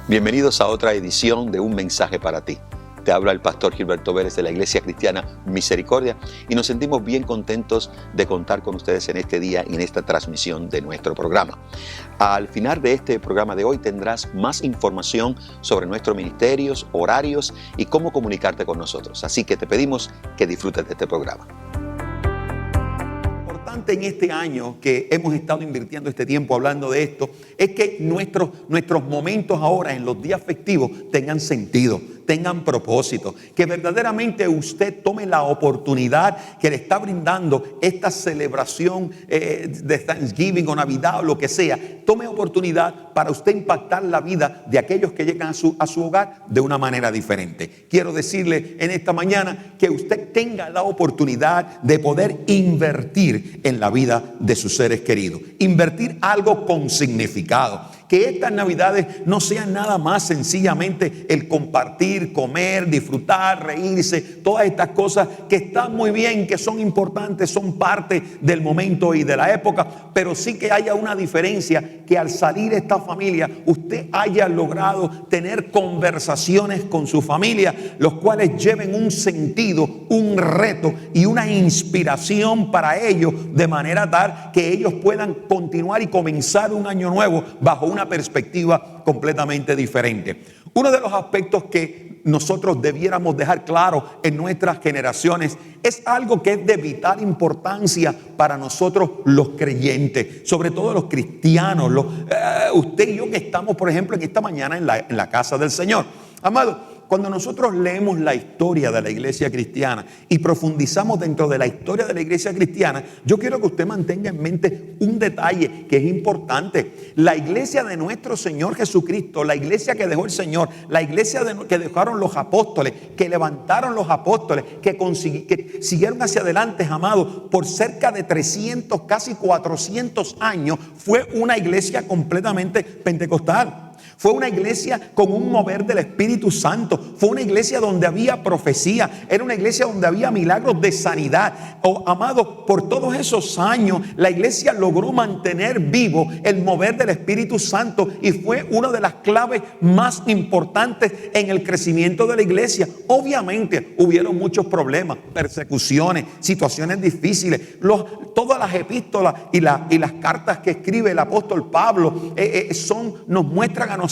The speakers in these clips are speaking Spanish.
Bienvenidos a otra edición de Un Mensaje para Ti. Te habla el pastor Gilberto Vélez de la Iglesia Cristiana Misericordia y nos sentimos bien contentos de contar con ustedes en este día y en esta transmisión de nuestro programa. Al final de este programa de hoy tendrás más información sobre nuestros ministerios, horarios y cómo comunicarte con nosotros. Así que te pedimos que disfrutes de este programa. En este año que hemos estado invirtiendo este tiempo hablando de esto, es que nuestros momentos ahora en los días festivos tengan sentido, tengan propósito, que verdaderamente usted tome la oportunidad que le está brindando esta celebración de Thanksgiving o Navidad o lo que sea. Tome oportunidad para usted impactar la vida de aquellos que llegan a su hogar de una manera diferente. Quiero decirle en esta mañana que usted tenga la oportunidad de poder invertir en la vida de sus seres queridos. Invertir algo con significado. Que estas Navidades no sean nada más sencillamente el compartir, comer, disfrutar, reírse, todas estas cosas que están muy bien, que son importantes, son parte del momento y de la época, pero sí que haya una diferencia, que al salir esta familia usted haya logrado tener conversaciones con su familia, los cuales lleven un sentido, un reto y una inspiración para ellos, de manera tal que ellos puedan continuar y comenzar un año nuevo bajo una perspectiva completamente diferente. Uno de los aspectos que nosotros debiéramos dejar claro en nuestras generaciones es algo que es de vital importancia para nosotros los creyentes, sobre todo los cristianos, usted y yo que estamos, por ejemplo, en esta mañana en la casa del Señor. Amado, cuando nosotros leemos la historia de la iglesia cristiana y profundizamos dentro de la historia de la iglesia cristiana, yo quiero que usted mantenga en mente un detalle que es importante. La iglesia de nuestro Señor Jesucristo, la iglesia que dejó el Señor, la iglesia que dejaron los apóstoles, que levantaron los apóstoles, que siguieron hacia adelante, amados, por cerca de 300, casi 400 años, fue una iglesia completamente pentecostal. Fue una iglesia con un mover del Espíritu Santo. Fue una iglesia donde había profecía. Era una iglesia donde había milagros de sanidad. Amado, por todos esos años, la iglesia logró mantener vivo el mover del Espíritu Santo y fue una de las claves más importantes en el crecimiento de la iglesia. Obviamente, hubieron muchos problemas, persecuciones, situaciones difíciles. Todas las epístolas y las cartas que escribe el apóstol Pablo nos muestran a nosotros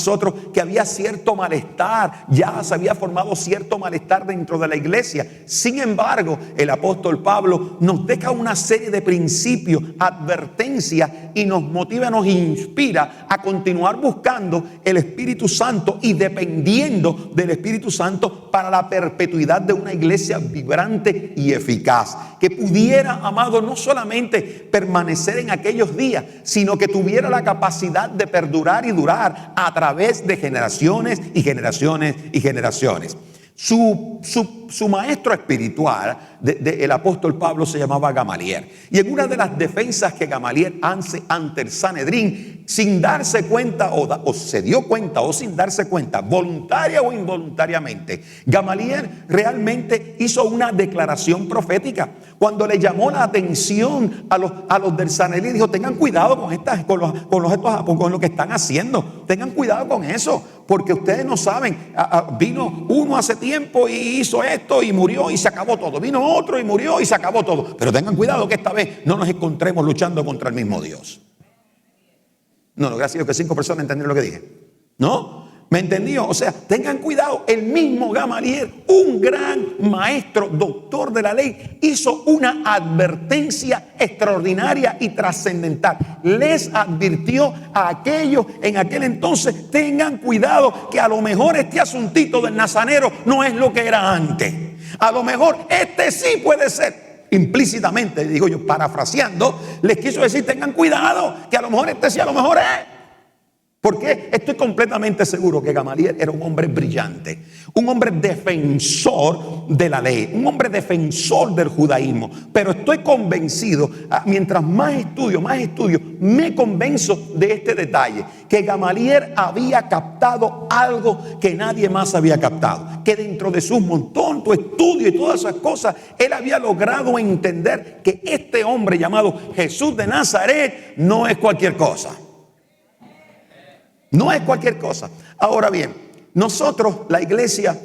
que había cierto malestar, ya se había formado cierto malestar dentro de la iglesia. Sin embargo, el apóstol Pablo nos deja una serie de principios, advertencias y nos motiva, nos inspira a continuar buscando el Espíritu Santo y dependiendo del Espíritu Santo para la perpetuidad de una iglesia vibrante y eficaz, que pudiera, amado, no solamente permanecer en aquellos días, sino que tuviera la capacidad de perdurar y durar a través de generaciones y generaciones y generaciones. Su maestro espiritual el apóstol Pablo se llamaba Gamaliel, y en una de las defensas que Gamaliel hace ante el Sanedrín, sin darse cuenta o se dio cuenta o sin darse cuenta, voluntaria o involuntariamente, Gamaliel realmente hizo una declaración profética cuando le llamó la atención a los del Sanedrín. Dijo: tengan cuidado con lo que están haciendo, tengan cuidado con eso, porque ustedes no saben, vino uno hace tiempo y hizo esto y murió y se acabó todo, vino otro y murió y se acabó todo, pero tengan cuidado que esta vez no nos encontremos luchando contra el mismo Dios. No, gracias a Dios que 5 personas entendieron lo que dije. ¿No? ¿Me entendió? O sea, tengan cuidado. El mismo Gamaliel, un gran maestro, doctor de la ley, hizo una advertencia extraordinaria y trascendental. Les advirtió a aquellos en aquel entonces: tengan cuidado que a lo mejor este asuntito del nazareno no es lo que era antes. A lo mejor este sí puede ser. Implícitamente, digo yo, parafraseando, les quiso decir: tengan cuidado que a lo mejor este sí, a lo mejor es. Porque estoy completamente seguro que Gamaliel era un hombre brillante, un hombre defensor de la ley, un hombre defensor del judaísmo. Pero estoy convencido, mientras más estudio, me convenzo de este detalle: que Gamaliel había captado algo que nadie más había captado, que dentro de su montón de estudio y todas esas cosas, él había logrado entender que este hombre llamado Jesús de Nazaret no es cualquier cosa. No es cualquier cosa. Ahora bien, nosotros, la iglesia,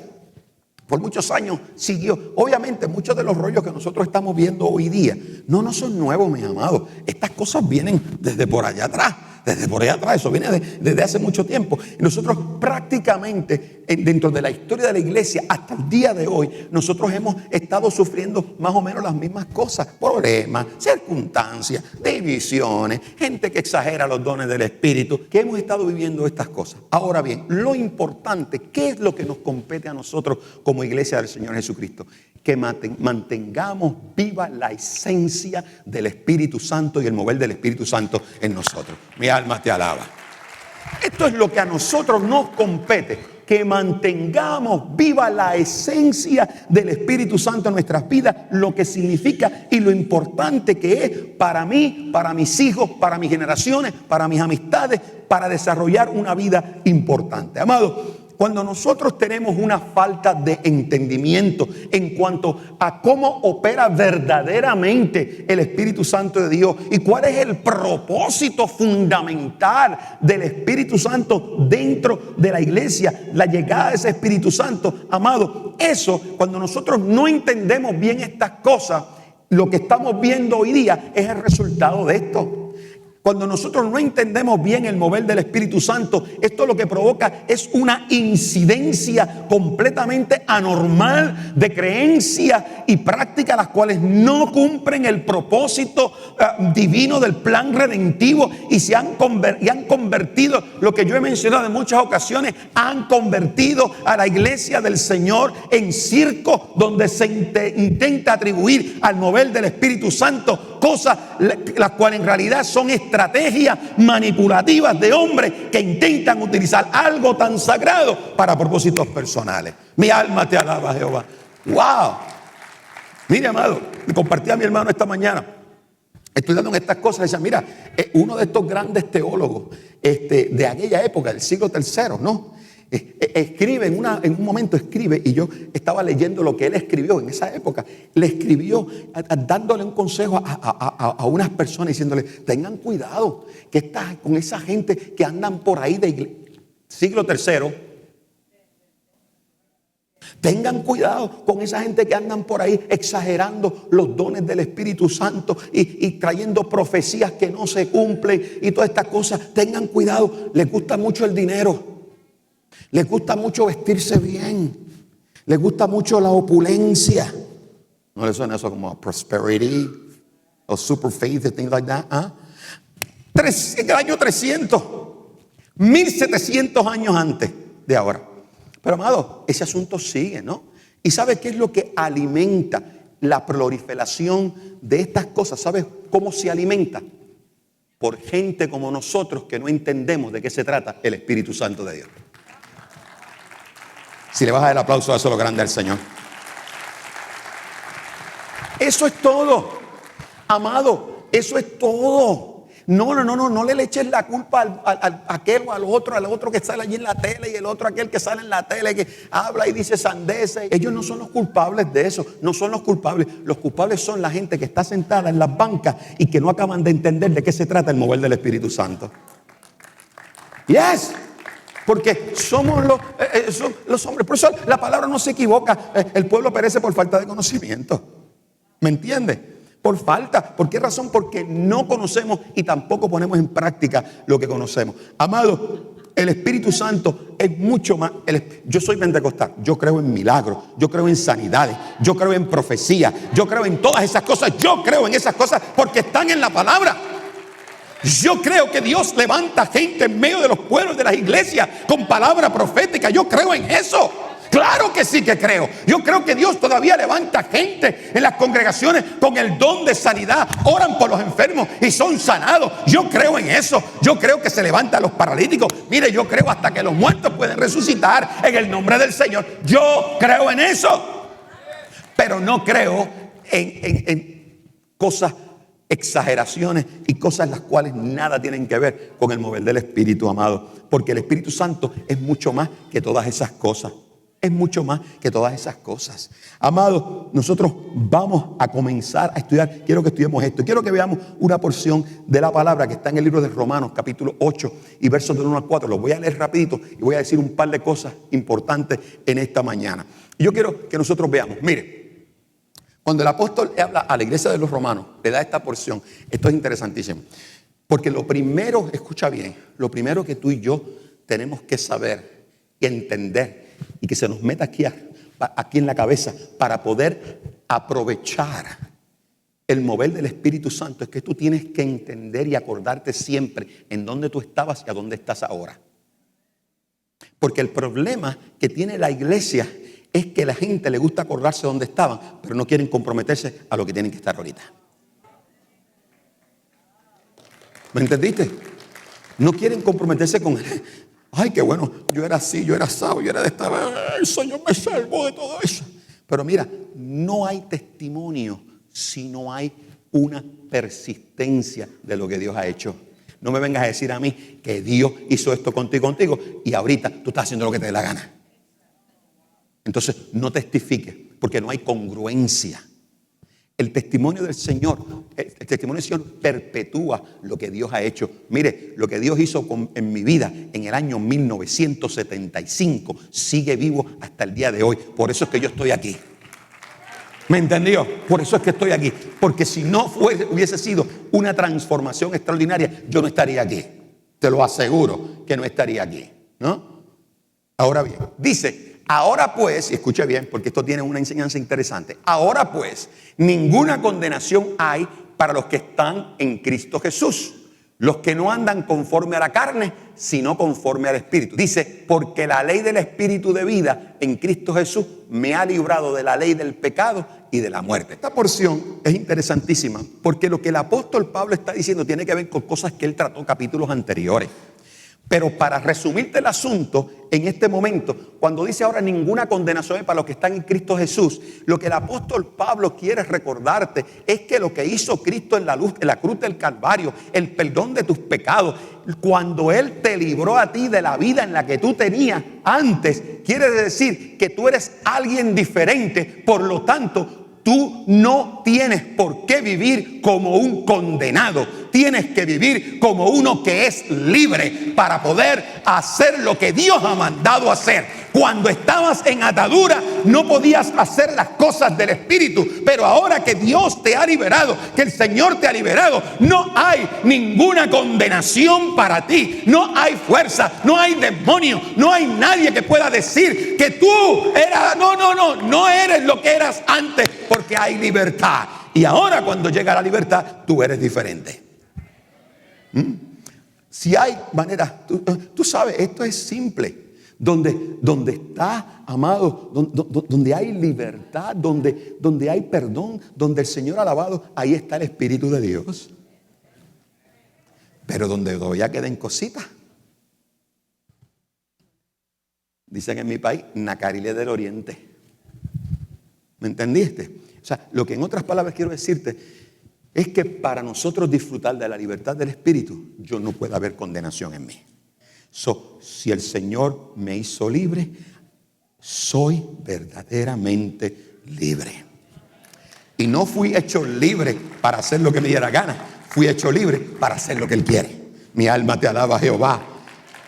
por muchos años siguió. Obviamente muchos de los rollos que nosotros estamos viendo hoy día no son nuevos, mis amados. Estas cosas vienen desde por allá atrás. Desde por allá atrás, eso viene desde hace mucho tiempo. Y nosotros prácticamente dentro de la historia de la iglesia hasta el día de hoy, nosotros hemos estado sufriendo más o menos las mismas cosas. Problemas, circunstancias, divisiones, gente que exagera los dones del Espíritu, que hemos estado viviendo estas cosas. Ahora bien, lo importante, ¿qué es lo que nos compete a nosotros como iglesia del Señor Jesucristo? Que mantengamos viva la esencia del Espíritu Santo y el mover del Espíritu Santo en nosotros. Mi alma te alaba. Esto es lo que a nosotros nos compete, que mantengamos viva la esencia del Espíritu Santo en nuestras vidas, lo que significa y lo importante que es para mí, para mis hijos, para mis generaciones, para mis amistades, para desarrollar una vida importante. Amado, cuando nosotros tenemos una falta de entendimiento en cuanto a cómo opera verdaderamente el Espíritu Santo de Dios y cuál es el propósito fundamental del Espíritu Santo dentro de la iglesia, la llegada de ese Espíritu Santo, amado, eso, cuando nosotros no entendemos bien estas cosas, lo que estamos viendo hoy día es el resultado de esto. Cuando nosotros no entendemos bien el mover del Espíritu Santo, esto lo que provoca es una incidencia completamente anormal de creencias y prácticas las cuales no cumplen el propósito divino del plan redentivo y han convertido, lo que yo he mencionado en muchas ocasiones, han convertido a la iglesia del Señor en circo donde se intenta atribuir al mover del Espíritu Santo cosas las cuales en realidad son estrategias manipulativas de hombres que intentan utilizar algo tan sagrado para propósitos personales. Mi alma te alaba, Jehová. ¡Wow! Mire, amado, compartí a mi hermano esta mañana estudiando en estas cosas. Decía, mira, uno de estos grandes teólogos de aquella época, del siglo III, ¿no? Escribe en un momento escribe, y yo estaba leyendo lo que él escribió en esa época. Le escribió dándole un consejo a unas personas, diciéndole: tengan cuidado que estás con esa gente que andan por ahí siglo III. Tengan cuidado con esa gente que andan por ahí exagerando los dones del Espíritu Santo y trayendo profecías que no se cumplen y todas estas cosas. Tengan cuidado, les gusta mucho el dinero. Les gusta mucho vestirse bien. Les gusta mucho la opulencia. ¿No le suena eso como prosperity o super faith and things like that? En el año 300, 1700 años antes de ahora. Pero, amado, ese asunto sigue, ¿no? ¿Y sabe qué es lo que alimenta la proliferación de estas cosas? ¿Sabe cómo se alimenta? Por gente como nosotros que no entendemos de qué se trata el Espíritu Santo de Dios. Si le bajas el aplauso, eso es lo grande al Señor. Eso es todo, amado, eso es todo. No le eches la culpa a aquel o al otro que sale allí en la tele y el otro aquel que sale en la tele que habla y dice sandeces. Ellos no son los culpables de eso, no son los culpables. Los culpables son la gente que está sentada en las bancas y que no acaban de entender de qué se trata el mover del Espíritu Santo. Yes. Porque somos los hombres. Por eso la palabra no se equivoca. El pueblo perece por falta de conocimiento. ¿Me entiende? Por falta. ¿Por qué razón? Porque no conocemos y tampoco ponemos en práctica lo que conocemos. Amado, el Espíritu Santo es mucho más. Yo soy pentecostal. Yo creo en milagros. Yo creo en sanidades. Yo creo en profecía. Yo creo en todas esas cosas. Yo creo en esas cosas porque están en la palabra. Yo creo que Dios levanta gente en medio de los pueblos de las iglesias con palabra profética. Yo creo en eso. Claro que sí que creo. Yo creo que Dios todavía levanta gente en las congregaciones con el don de sanidad. Oran por los enfermos y son sanados. Yo creo en eso. Yo creo que se levantan los paralíticos. Mire, yo creo hasta que los muertos pueden resucitar en el nombre del Señor. Yo creo en eso. Pero no creo en cosas, exageraciones y cosas las cuales nada tienen que ver con el mover del Espíritu, amado. Porque el Espíritu Santo es mucho más que todas esas cosas. Es mucho más que todas esas cosas. Amados, nosotros vamos a comenzar a estudiar. Quiero que estudiemos esto. Quiero que veamos una porción de la palabra que está en el libro de Romanos, capítulo 8 y versos del 1 al 4. Lo voy a leer rapidito y voy a decir un par de cosas importantes en esta mañana. Y yo quiero que nosotros veamos. Mire, cuando el apóstol habla a la iglesia de los romanos, le da esta porción. Esto es interesantísimo. Porque lo primero, escucha bien, lo primero que tú y yo tenemos que saber y entender y que se nos meta aquí en la cabeza para poder aprovechar el mover del Espíritu Santo es que tú tienes que entender y acordarte siempre en dónde tú estabas y a dónde estás ahora. Porque el problema que tiene la iglesia es que a la gente le gusta acordarse de dónde estaban, pero no quieren comprometerse a lo que tienen que estar ahorita. ¿Me entendiste? No quieren comprometerse con él. Ay, qué bueno, yo era así, yo era asado, yo era de esta vez, el Señor me salvó de todo eso. Pero mira, no hay testimonio si no hay una persistencia de lo que Dios ha hecho. No me vengas a decir a mí que Dios hizo esto contigo y ahorita tú estás haciendo lo que te dé la gana. Entonces no testifiques porque no hay congruencia. El testimonio del Señor perpetúa lo que Dios ha hecho. Mire, lo que Dios hizo en mi vida en el año 1975 sigue vivo hasta el día de hoy. Por eso es que yo estoy aquí. ¿Me entendió? Por eso es que estoy aquí. Porque si no hubiese sido una transformación extraordinaria, yo no estaría aquí. Te lo aseguro que no estaría aquí, ¿no? Ahora bien, dice... Ahora pues, y escuche bien porque esto tiene una enseñanza interesante. Ahora pues, ninguna condenación hay para los que están en Cristo Jesús. Los que no andan conforme a la carne, sino conforme al Espíritu. Dice, porque la ley del Espíritu de vida en Cristo Jesús me ha librado de la ley del pecado y de la muerte. Esta porción es interesantísima porque lo que el apóstol Pablo está diciendo tiene que ver con cosas que él trató en capítulos anteriores. Pero para resumirte el asunto, en este momento, cuando dice ahora ninguna condenación es para los que están en Cristo Jesús, lo que el apóstol Pablo quiere recordarte es que lo que hizo Cristo en la cruz del Calvario, el perdón de tus pecados, cuando Él te libró a ti de la vida en la que tú tenías antes, quiere decir que tú eres alguien diferente, por lo tanto, tú no tienes por qué vivir como un condenado. Tienes que vivir como uno que es libre para poder hacer lo que Dios ha mandado hacer. Cuando estabas en atadura no podías hacer las cosas del Espíritu, pero ahora que Dios te ha liberado, que el Señor te ha liberado, no hay ninguna condenación para ti. No hay fuerza, no hay demonio, no hay nadie que pueda decir que tú no eres lo que eras antes, porque hay libertad. Y ahora cuando llega la libertad, tú eres diferente. Si hay maneras, tú sabes, esto es simple. Donde está, amado, donde hay libertad, donde hay perdón, donde el Señor ha alabado, ahí está el Espíritu de Dios. Pero donde todavía queden cositas, dicen en mi país, Nacarile del Oriente. ¿Me entendiste? O sea, lo que en otras palabras quiero decirte es que para nosotros disfrutar de la libertad del Espíritu, yo no puede haber condenación en mí. Si el Señor me hizo libre, soy verdaderamente libre. Y no fui hecho libre para hacer lo que me diera gana. Fui hecho libre para hacer lo que Él quiere. Mi alma te alaba, Jehová.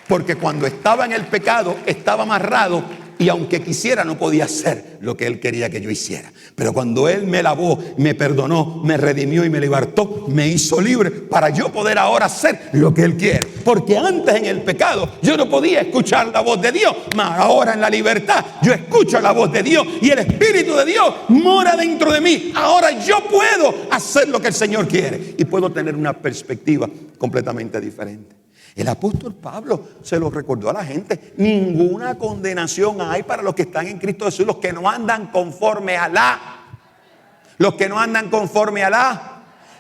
Porque cuando estaba en el pecado, estaba amarrado. Y aunque quisiera, no podía hacer lo que Él quería que yo hiciera. Pero cuando Él me lavó, me perdonó, me redimió y me libertó, me hizo libre para yo poder ahora hacer lo que Él quiere. Porque antes en el pecado yo no podía escuchar la voz de Dios. Mas ahora en la libertad yo escucho la voz de Dios y el Espíritu de Dios mora dentro de mí. Ahora yo puedo hacer lo que el Señor quiere. Y puedo tener una perspectiva completamente diferente. El apóstol Pablo se lo recordó a la gente. Ninguna condenación hay para los que están en Cristo Jesús, los que no andan conforme a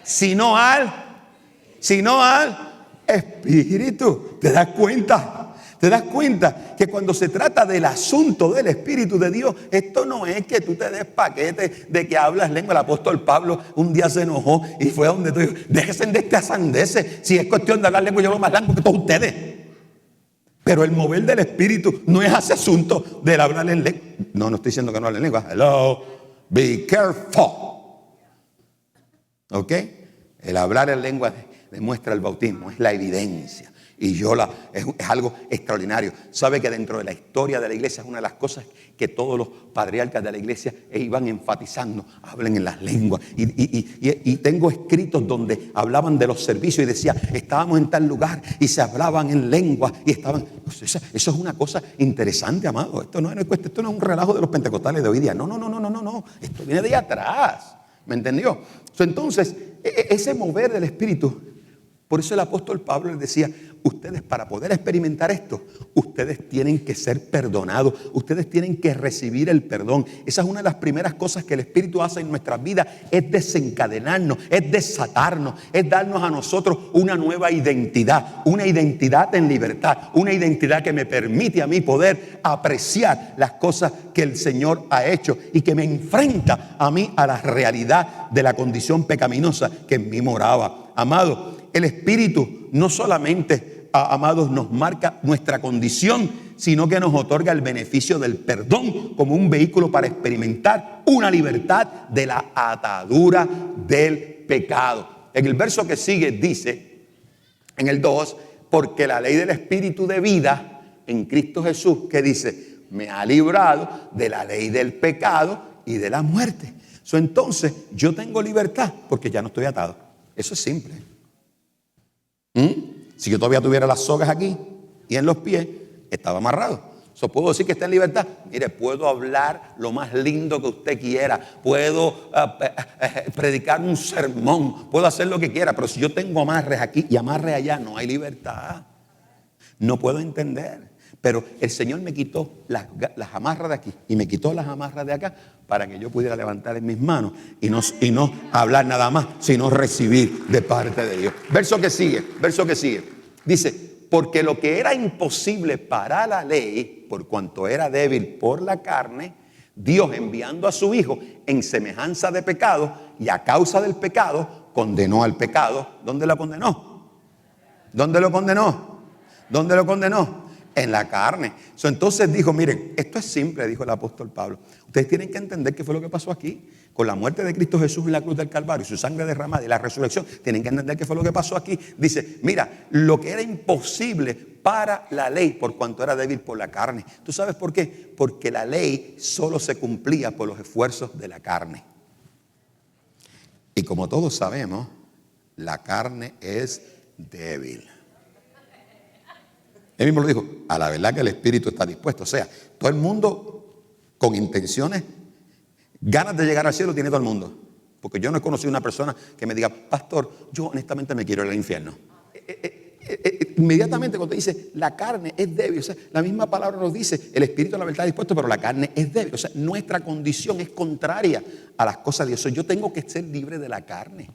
sino al Espíritu. ¿Te das cuenta? ¿Te das cuenta que cuando se trata del asunto del Espíritu de Dios, esto no es que tú te des paquete de que hablas lengua? El apóstol Pablo un día se enojó y fue a donde tú dijo, déjense de este asandeces. Si es cuestión de hablar lengua, yo hablo más lengua que todos ustedes. Pero el mover del Espíritu no es ese asunto del hablar en lengua. No, no estoy diciendo que no hable en lengua. Hello, be careful. ¿Ok? El hablar en lengua demuestra el bautismo, es la evidencia. Y es algo extraordinario. Sabe que dentro de la historia de la iglesia es una de las cosas que todos los patriarcas de la iglesia iban enfatizando. Hablen en las lenguas. Y tengo escritos donde hablaban de los servicios y decía, estábamos en tal lugar y se hablaban en lengua y estaban. Eso es una cosa interesante, amado. Esto no es un relajo de los pentecostales de hoy día. No. Esto viene de ahí atrás. ¿Me entendió? Entonces, ese mover del Espíritu. Por eso el apóstol Pablo les decía, ustedes para poder experimentar esto, ustedes tienen que ser perdonados, ustedes tienen que recibir el perdón. Esa es una de las primeras cosas que el Espíritu hace en nuestras vidas, es desencadenarnos, es desatarnos, es darnos a nosotros una nueva identidad, una identidad en libertad, una identidad que me permite a mí poder apreciar las cosas que el Señor ha hecho y que me enfrenta a mí a la realidad de la condición pecaminosa que en mí moraba. Amado, el Espíritu no solamente, amados, nos marca nuestra condición, sino que nos otorga el beneficio del perdón como un vehículo para experimentar una libertad de la atadura del pecado. En el verso que sigue dice, en el 2, porque la ley del Espíritu de vida en Cristo Jesús, que dice, me ha librado de la ley del pecado y de la muerte. Entonces, yo tengo libertad porque ya no estoy atado. Eso es simple. Si yo todavía tuviera las sogas aquí y en los pies, estaba amarrado. Puedo decir que está en libertad. Mire, puedo hablar lo más lindo que usted quiera, puedo predicar un sermón, puedo hacer lo que quiera, pero si yo tengo amarres aquí y amarres allá, no hay libertad. No puedo entender. Pero el Señor me quitó las amarras de aquí y me quitó las amarras de acá para que yo pudiera levantar en mis manos y no hablar nada más, sino recibir de parte de Dios. Verso que sigue. Dice, porque lo que era imposible para la ley, por cuanto era débil por la carne, Dios enviando a su Hijo en semejanza de pecado y a causa del pecado, condenó al pecado. ¿Dónde lo condenó? ¿Dónde lo condenó? En la carne. Entonces dijo, miren, esto es simple, dijo el apóstol Pablo. Ustedes tienen que entender qué fue lo que pasó aquí. Con la muerte de Cristo Jesús en la cruz del Calvario y su sangre derramada y la resurrección, tienen que entender qué fue lo que pasó aquí. Dice, mira, lo que era imposible para la ley por cuanto era débil por la carne. ¿Tú sabes por qué? Porque la ley solo se cumplía por los esfuerzos de la carne. Y como todos sabemos, la carne es débil. Él mismo lo dijo, a la verdad que el Espíritu está dispuesto. O sea, todo el mundo con intenciones, ganas de llegar al cielo tiene todo el mundo. Porque yo no he conocido una persona que me diga, pastor, yo honestamente me quiero ir al infierno. Inmediatamente cuando dice, la carne es débil, o sea, la misma palabra nos dice, el Espíritu a la verdad está dispuesto, pero la carne es débil. O sea, nuestra condición es contraria a las cosas de Dios. Yo tengo que ser libre de la carne.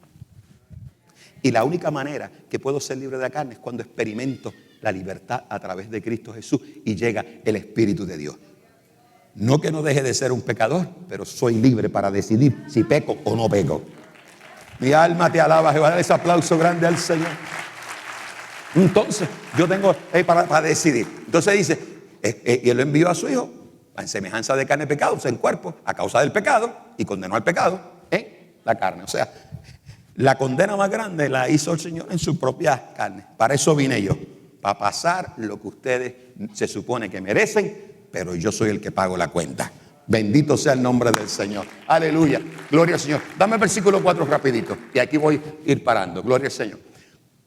Y la única manera que puedo ser libre de la carne es cuando experimento la libertad a través de Cristo Jesús y llega el Espíritu de Dios. No que no deje de ser un pecador, pero soy libre para decidir si peco o no peco. Mi alma te alaba, Jehová. Dale ese aplauso grande al Señor. Entonces, yo tengo para decidir. Entonces dice, y Él lo envió a su Hijo en semejanza de carne de pecado, o sea, en cuerpo, a causa del pecado, y condenó al pecado en la carne. O sea, la condena más grande la hizo el Señor en su propia carne. Para eso vine yo. Para pasar lo que ustedes se supone que merecen, pero yo soy el que pago la cuenta. Bendito sea el nombre del Señor. Aleluya. Gloria al Señor. Dame el versículo 4 rapidito. Y aquí voy a ir parando. Gloria al Señor.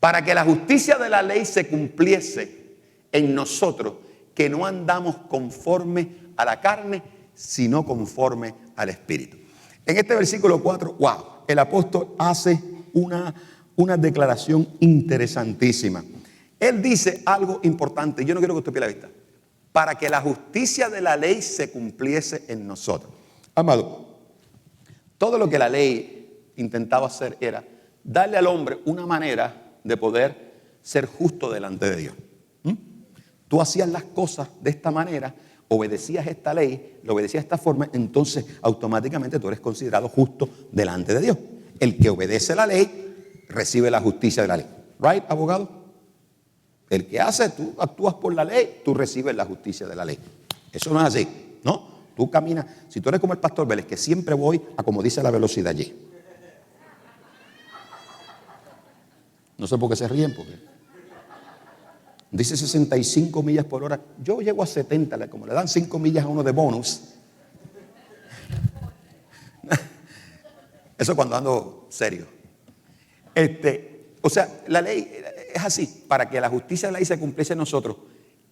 Para que la justicia de la ley se cumpliese en nosotros, que no andamos conforme a la carne, sino conforme al Espíritu. En este versículo 4, wow, el apóstol hace una declaración interesantísima. Él dice algo importante, yo no quiero que usted pierda la vista. Para que la justicia de la ley se cumpliese en nosotros. Amado, todo lo que la ley intentaba hacer era darle al hombre una manera de poder ser justo delante de Dios. Tú hacías las cosas de esta manera, obedecías esta ley, lo obedecías de esta forma, entonces automáticamente tú eres considerado justo delante de Dios. El que obedece la ley recibe la justicia de la ley. ¿Right, abogado? El que hace, tú actúas por la ley, tú recibes la justicia de la ley. Eso no es así, ¿no? Tú caminas, si tú eres como el pastor Vélez, que siempre voy a como dice la velocidad allí. No sé por qué se ríen, porque dice 65 millas por hora. Yo llego a 70, como le dan 5 millas a uno de bonus. Eso cuando ando serio. O sea, la ley es así, para que la justicia de la ley se cumpliese en nosotros,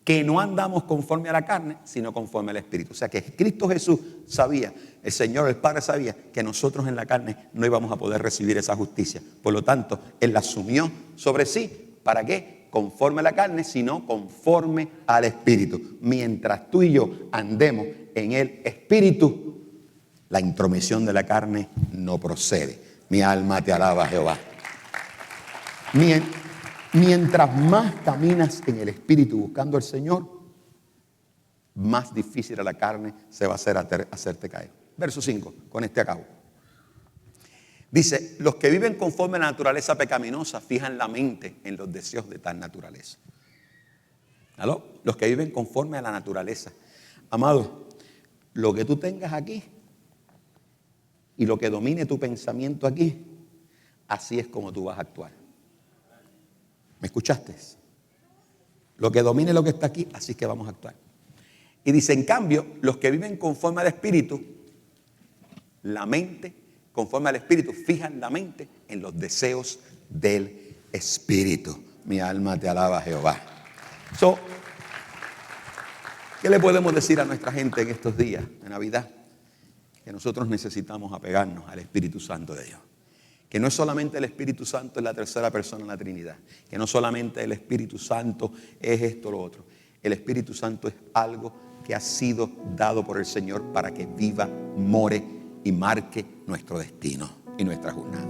que no andamos conforme a la carne, sino conforme al Espíritu. O sea, que Cristo Jesús sabía, el Señor, el Padre sabía, que nosotros en la carne no íbamos a poder recibir esa justicia. Por lo tanto, Él la asumió sobre sí. ¿Para qué? Conforme a la carne, sino conforme al Espíritu. Mientras tú y yo andemos en el Espíritu, la intromisión de la carne no procede. Mi alma te alaba, Jehová. Mientras más caminas en el Espíritu buscando al Señor, más difícil a la carne se va a hacer hacerte caer. Verso 5, con este acabo. Dice, los que viven conforme a la naturaleza pecaminosa fijan la mente en los deseos de tal naturaleza. ¿Aló? Los que viven conforme a la naturaleza. Amado, lo que tú tengas aquí y lo que domine tu pensamiento aquí, así es como tú vas a actuar. ¿Me escuchaste? Lo que domine lo que está aquí, así es que vamos a actuar. Y dice, en cambio, los que viven conforme al Espíritu, la mente, conforme al Espíritu, fijan la mente en los deseos del Espíritu. Mi alma te alaba, Jehová. ¿Qué le podemos decir a nuestra gente en estos días de Navidad? Que nosotros necesitamos apegarnos al Espíritu Santo de Dios. Que no es solamente el Espíritu Santo, es la tercera persona en la Trinidad. Que no solamente el Espíritu Santo es esto o lo otro. El Espíritu Santo es algo que ha sido dado por el Señor para que viva, more y marque nuestro destino y nuestra jornada.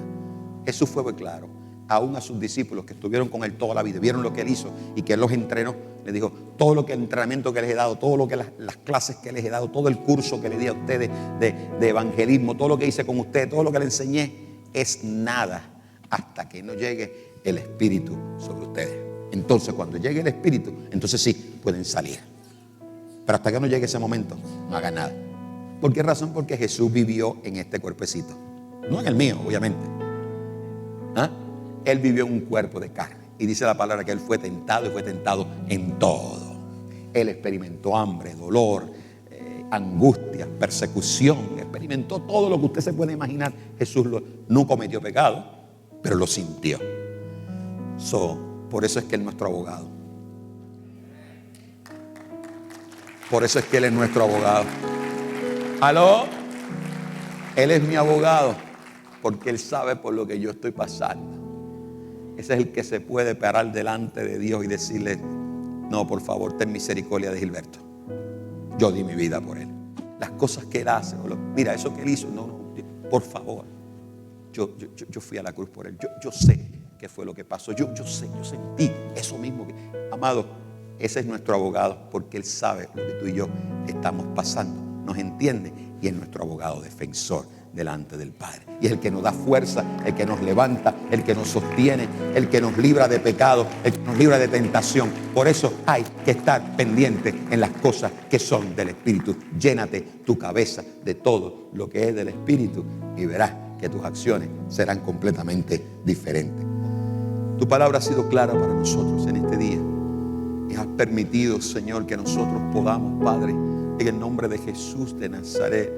Jesús fue muy claro. Aún a sus discípulos que estuvieron con Él toda la vida, vieron lo que Él hizo y que Él los entrenó. Les dijo, todo lo que el entrenamiento que les he dado, todo lo que las clases que les he dado, todo el curso que les di a ustedes de evangelismo, todo lo que hice con ustedes, todo lo que les enseñé, es nada hasta que no llegue el Espíritu sobre ustedes. Entonces cuando llegue el Espíritu, entonces sí pueden salir. Pero hasta que no llegue ese momento, no hagan nada. ¿Por qué razón? Porque Jesús vivió en este cuerpecito. No en el mío, obviamente. Él vivió en un cuerpo de carne. Y dice la palabra que Él fue tentado y fue tentado en todo. Él experimentó hambre, dolor, angustia, persecución, experimentó todo lo que usted se puede imaginar. Jesús no cometió pecado, pero lo sintió. Por eso es que Él es nuestro abogado. Por eso es que Él es nuestro abogado. ¿Aló? Él es mi abogado, porque Él sabe por lo que yo estoy pasando. Ese es el que se puede parar delante de Dios y decirle, no, por favor, ten misericordia de Gilberto. Yo di mi vida por él. Las cosas que él hace, mira, eso que él hizo, no, por favor. Yo fui a la cruz por él. Yo sé qué fue lo que pasó. Yo sé, yo sentí eso mismo. Amado, ese es nuestro abogado, porque él sabe lo que tú y yo estamos pasando. Nos entiende y es nuestro abogado defensor delante del Padre. Y es el que nos da fuerza, el que nos levanta, el que nos sostiene, el que nos libra de pecado, el que nos libra de tentación. Por eso hay que estar pendiente en las cosas que son del Espíritu. Llénate tu cabeza de todo lo que es del Espíritu y verás que tus acciones serán completamente diferentes. Tu palabra ha sido clara para nosotros en este día y has permitido, Señor, que nosotros podamos, Padre, en el nombre de Jesús de Nazaret,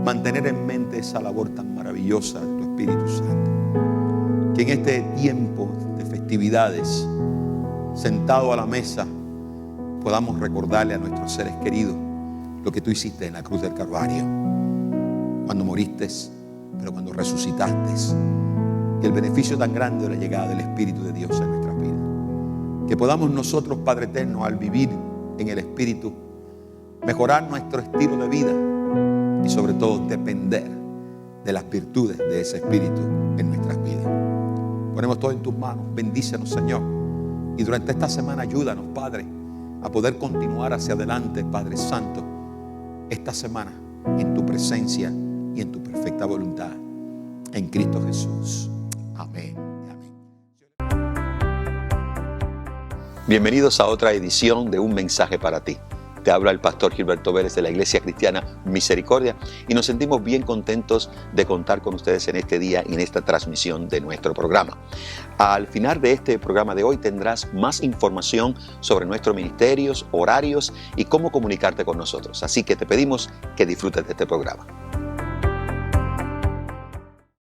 mantener en mente esa labor tan maravillosa de tu Espíritu Santo. Que en este tiempo de festividades, sentado a la mesa, podamos recordarle a nuestros seres queridos lo que tú hiciste en la cruz del Calvario, cuando moriste, pero cuando resucitaste, y el beneficio tan grande de la llegada del Espíritu de Dios en nuestras vidas. Que podamos nosotros, Padre eterno, al vivir en el Espíritu, mejorar nuestro estilo de vida y sobre todo depender de las virtudes de ese Espíritu en nuestras vidas. Ponemos todo en tus manos, bendícenos, Señor, y durante esta semana ayúdanos, Padre, a poder continuar hacia adelante, Padre Santo, esta semana en tu presencia y en tu perfecta voluntad, en Cristo Jesús. Amén. Bienvenidos a otra edición de Un Mensaje para Ti. Te habla el pastor Gilberto Vélez de la Iglesia Cristiana Misericordia y nos sentimos bien contentos de contar con ustedes en este día y en esta transmisión de nuestro programa. Al final de este programa de hoy tendrás más información sobre nuestros ministerios, horarios y cómo comunicarte con nosotros. Así que te pedimos que disfrutes de este programa.